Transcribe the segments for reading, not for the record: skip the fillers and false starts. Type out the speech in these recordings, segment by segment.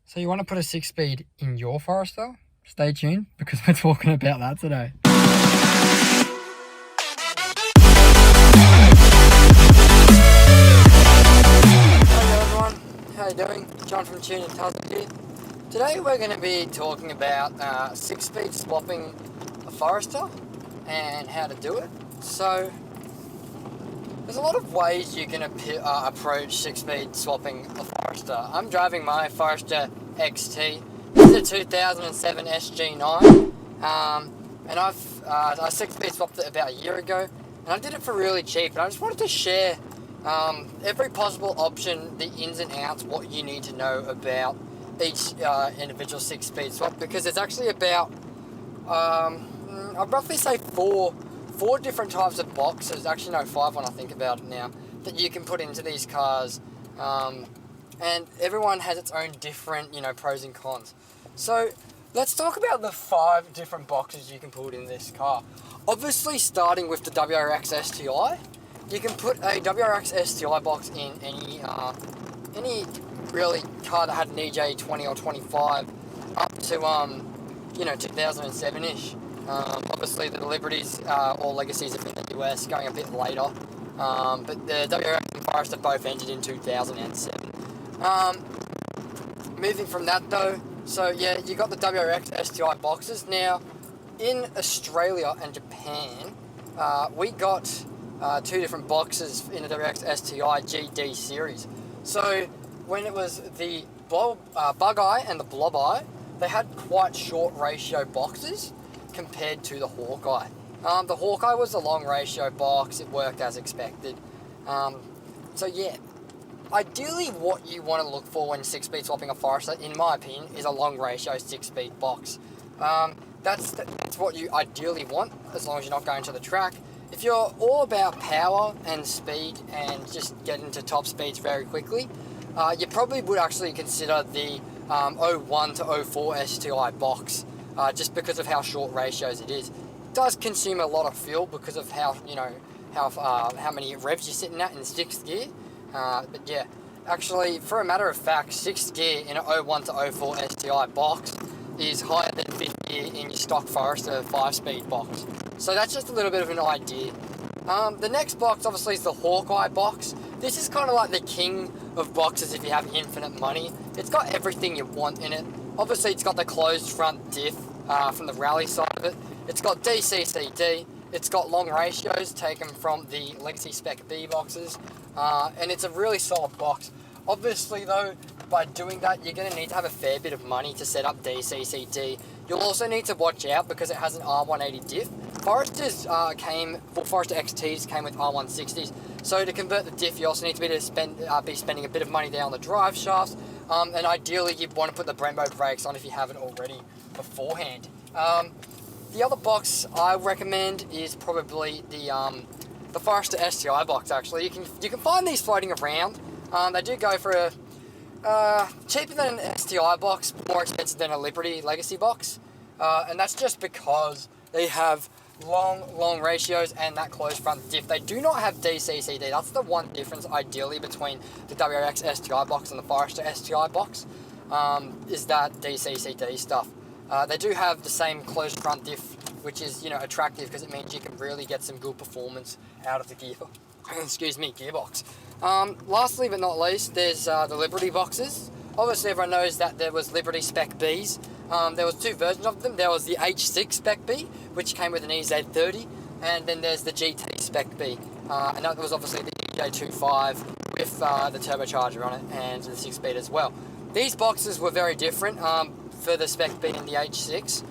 So you want to put a 6-speed in your Forester? Stay tuned because we're talking about that today. Hello everyone, how you doing? John from Tune and Tuzzle here. Today we're going to be talking about 6-speed swapping a Forester and how to do it. So there's a lot of ways you can approach 6-speed swapping a Forester. I'm driving my Forester XT. This is a 2007 SG9, and I 6-speed swapped it about a year ago, and I did it for really cheap. And I just wanted to share every possible option, the ins and outs, what you need to know about each individual 6-speed swap, because it's actually about I'd roughly say four different types of boxes, actually no, 5 when I think about it now, that you can put into these cars, and everyone has its own different, pros and cons. So let's talk about the 5 different boxes you can put in this car. Obviously, starting with the WRX STI, you can put a WRX STI box in any really car that had an EJ20 or 25 up to 2007-ish. Obviously the Liberties or Legacies are in the US, going a bit later, but the WRX and Forester both entered in 2007. Moving from that though, so yeah, you got the WRX STI boxes. Now, in Australia and Japan, we got 2 different boxes in the WRX STI GD series. So when it was the Bug Eye and the Blob Eye, they had quite short ratio boxes compared to the Hawkeye. The Hawkeye was a long ratio box, it worked as expected. So yeah, ideally what you want to look for when 6-speed swapping a Forester, in my opinion, is a long ratio 6-speed box. That's what you ideally want, as long as you're not going to the track. If you're all about power and speed and just getting to top speeds very quickly, you probably would actually consider the 01 to 04 STI box, just because of how short ratios it is. It does consume a lot of fuel because of how many revs you're sitting at in 6th gear. But yeah, actually, for a matter of fact, 6th gear in a 01 to 04 STI box is higher than 5th gear in your stock Forester 5-speed box. So that's just a little bit of an idea. The next box obviously is the Hawkeye box. This is kind of like the king of boxes if you have infinite money. It's got everything you want in it. Obviously it's got the closed front diff from the rally side of it. It's got DCCD. It's got long ratios taken from the Legacy Spec B boxes. And it's a really solid box. Obviously though, by doing that, you're going to need to have a fair bit of money to set up DCCD. You'll also need to watch out because it has an R180 diff. Forester XTs came with R160s. So to convert the diff, you also need to be spending a bit of money down the drive shafts. And ideally, you'd want to put the Brembo brakes on if you haven't already beforehand. The other box I recommend is probably the Forester STI box. Actually, you can find these floating around. They do go for cheaper than an STI box, more expensive than a Liberty Legacy box, and that's just because they have long ratios and that closed front diff. They do not have DCCD. That's the one difference ideally between the WRX STI box and the Forester STI box, is that DCCD stuff. They do have the same closed front diff, which is attractive because it means you can really get some good performance out of the gearbox. Lastly but not least, there's the Liberty boxes. Obviously everyone knows that there was Liberty Spec Bs. There was 2 versions of them. There was the H6 Spec B, which came with an EZ30, and then there's the GT Spec B. And that was obviously the EJ25 with the turbocharger on it and the 6-speed as well. These boxes were very different for the Spec B and the H6.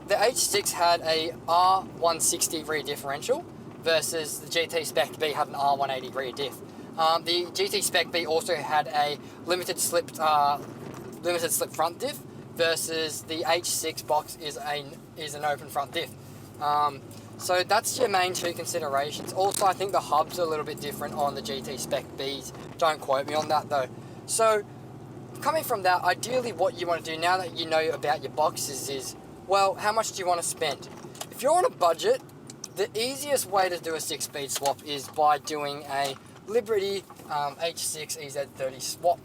The H6 had a R160 rear differential, versus the GT Spec B had an R180 rear diff. The GT Spec B also had a limited slip front diff, versus the H6 box is an open front diff. So that's your main 2 considerations. Also, I think the hubs are a little bit different on the GT Spec Bs. Don't quote me on that though. So coming from that, ideally what you want to do now that you know about your boxes is, well, how much do you want to spend? If you're on a budget, the easiest way to do a 6-speed swap is by doing a Liberty H6 EZ30 swap.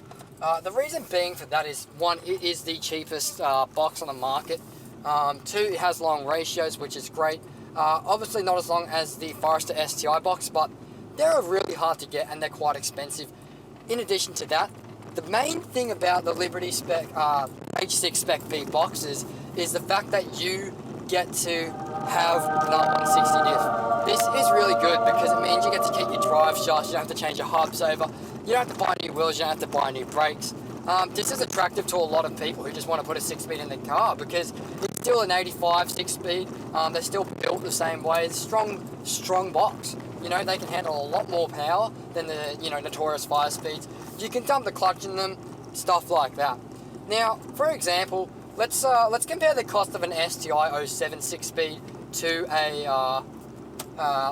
The reason being for that is, one, it is the cheapest box on the market. Two, it has long ratios, which is great. Obviously not as long as the Forester STI box, but they're really hard to get and they're quite expensive. In addition to that, the main thing about the Liberty Spec H6 Spec B boxes is the fact that you get to have an R160 diff. This is really good because it means you get to keep your drive shafts, you don't have to change your hubs over, you don't have to buy new wheels, you don't have to buy new brakes. This is attractive to a lot of people who just want to put a 6-speed in the car because it's still an 85 6-speed, they're still built the same way, it's a strong box. You know, they can handle a lot more power than the, notorious 5-speeds. You can dump the clutch in them, stuff like that. Now, for example, let's compare the cost of an STI 07 6-speed to a,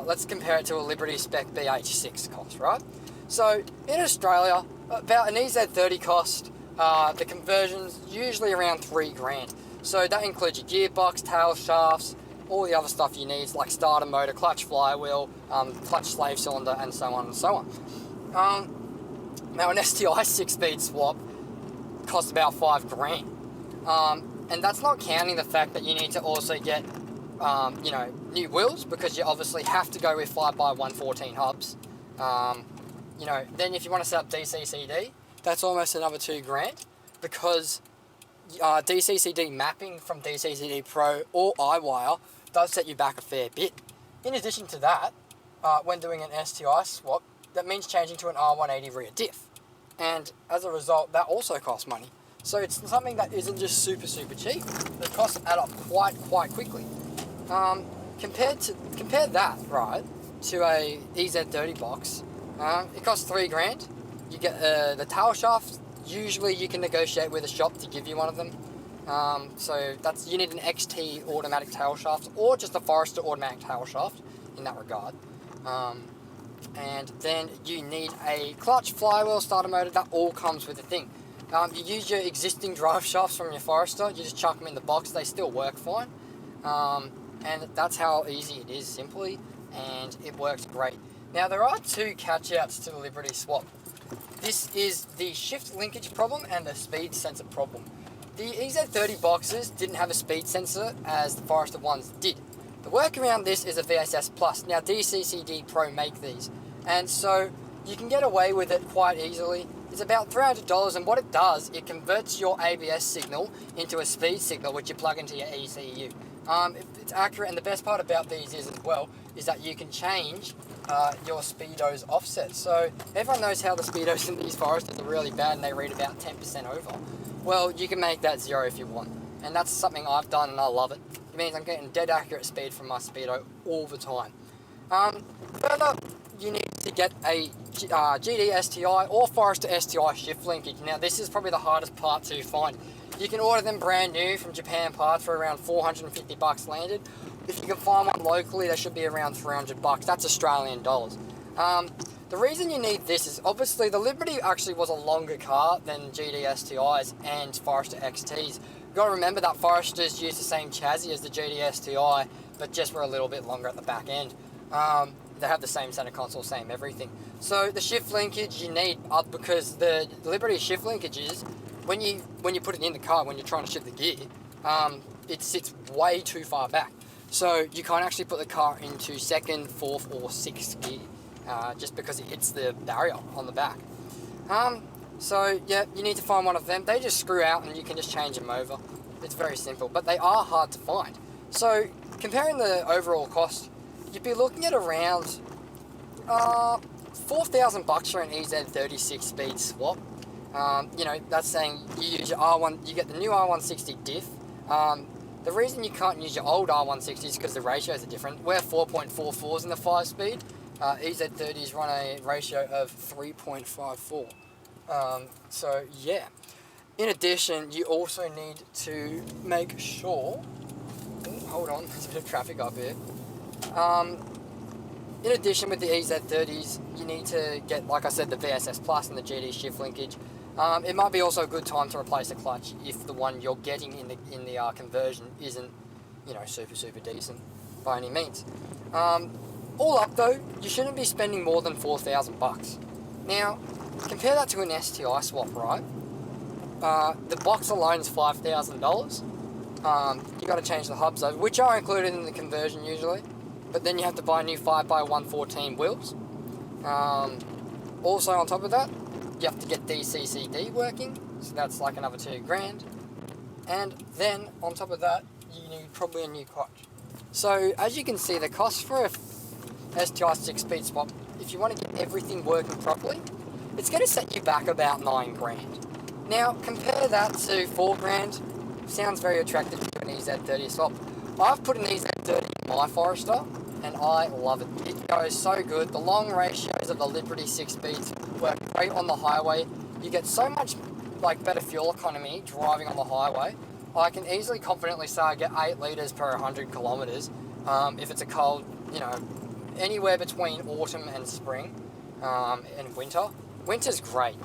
let's compare it to a Liberty Spec BH6 cost, right? So, in Australia, about an EZ30 cost, the conversion's usually around $3,000. So that includes your gearbox, tail shafts, all the other stuff you need, like starter motor, clutch flywheel, clutch slave cylinder, and so on and so on. Now an STI 6-speed swap costs about $5,000. And that's not counting the fact that you need to also get, new wheels, because you obviously have to go with 5x114 hubs. Then if you want to set up DCCD, that's almost another $2,000, because DCCD mapping from DCCD Pro or iWire does set you back a fair bit. In addition to that, when doing an STI swap, that means changing to an R180 rear diff. And as a result, that also costs money. So it's something that isn't just super cheap. The costs add up quite quickly. Compare that, right, to a EZ30 box. It costs $3,000. You get the tail shaft. Usually you can negotiate with a shop to give you one of them. So you need an XT automatic tail shaft or just a Forester automatic tail shaft in that regard. And then you need a clutch, flywheel, starter motor. That all comes with the thing. You use your existing drive shafts from your Forester. You just chuck them in the box. They still work fine. And that's how easy it is, simply. And it works great. Now, there are two catch-outs to the Liberty swap. This is the shift linkage problem and the speed sensor problem. The EZ30 boxes didn't have a speed sensor as the Forester ones did. The workaround this is a VSS Plus. Now, DCCD Pro make these, and so you can get away with it quite easily. It's about $300, and what it does, it converts your ABS signal into a speed signal which you plug into your ECU. It's accurate, and the best part about these is as well is that you can change your speedo's offset. So everyone knows how the speedos in these Foresters are really bad and they read about 10% over. Well, you can make that 0 if you want, and that's something I've done and I love it. It means I'm getting dead accurate speed from my speedo all the time. Further, you need to get a GD STI or Forester STI shift linkage. Now, this is probably the hardest part to find. You can order them brand new from Japan Parts for around $450 landed. If you can find one locally, they should be around $300. That's Australian dollars. The reason you need this is obviously the Liberty actually was a longer car than GD STIs and Forester XTs. You've got to remember that Foresters use the same chassis as the GD STI, but just were a little bit longer at the back end. They have the same center console, same everything. So the shift linkage you need, because the Liberty shift linkages, when you put it in the car, when you're trying to shift the gear, it sits way too far back. So you can't actually put the car into second, fourth, or sixth gear, just because it hits the barrier on the back. So yeah, you need to find one of them. They just screw out and you can just change them over. It's very simple, but they are hard to find. So comparing the overall cost, you'd be looking at around $4,000 for an EZ36 speed swap. That's saying you use your R1, you get the new R160 diff. The reason you can't use your old R160 is because the ratios are different. We're 4.44s in the 5-speed. EZ30s run a ratio of 3.54. So yeah. In addition, you also need to make sure... Ooh, hold on, there's a bit of traffic up here. In addition, with the EZ30s, you need to get, like I said, the VSS Plus and the GD shift linkage. It might be also a good time to replace the clutch if the one you're getting in the conversion isn't, super decent by any means. All up though, you shouldn't be spending more than $4,000. Now, compare that to an STI swap, right? the box alone is $5,000. You got to change the hubs over, which are included in the conversion usually, but then you have to buy new 5x114 wheels. Also on top of that, you have to get DCCD working, so that's like another $2,000. And then on top of that, you need probably a new clutch. So as you can see, the cost for a STI 6-speed swap, if you want to get everything working properly, it's going to set you back about $9,000. Now compare that to $4,000. Sounds very attractive to an EZ30 swap. I've put an EZ30 in my Forester, and I love it. It goes so good. The long ratios of the Liberty 6-speeds work great on the highway. You get so much better fuel economy driving on the highway. I can easily confidently say I get 8 litres per 100 kilometres if it's a cold, anywhere between autumn and spring and winter. Winter's great.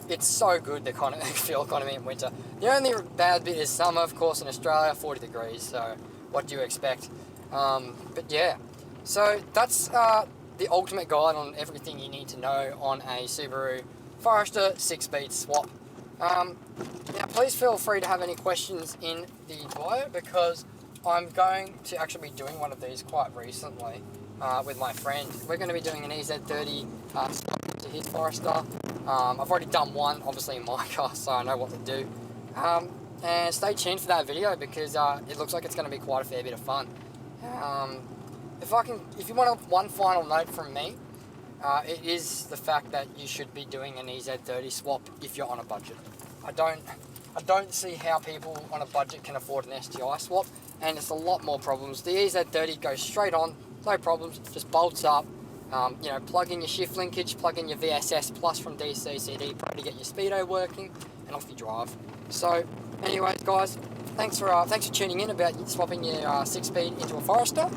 It's so good, the fuel economy in winter. The only bad bit is summer, of course, in Australia, 40 degrees, so what do you expect? But yeah, so that's the ultimate guide on everything you need to know on a Subaru Forester 6-speed swap. Now please feel free to have any questions in the bio, because I'm going to actually be doing one of these quite recently with my friend. We're going to be doing an EZ30 swap to his Forester. I've already done one, obviously in my car, so I know what to do. And stay tuned for that video, because it looks like it's going to be quite a fair bit of fun. If you want one final note from me, it is the fact that you should be doing an EZ30 swap if you're on a budget. I don't see how people on a budget can afford an STI swap, and it's a lot more problems. The EZ30 goes straight on, no problems, just bolts up. Plug in your shift linkage, plug in your VSS Plus from DCCD Pro to get your speedo working, and off you drive. So, anyways, guys, thanks for tuning in about swapping your 6-speed into a Forester,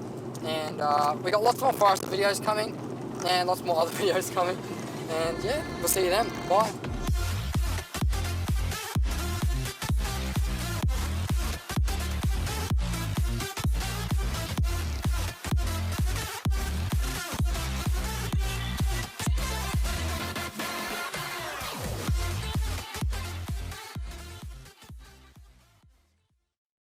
and we got lots more Forester videos coming, and lots more other videos coming, and yeah, we'll see you then. Bye.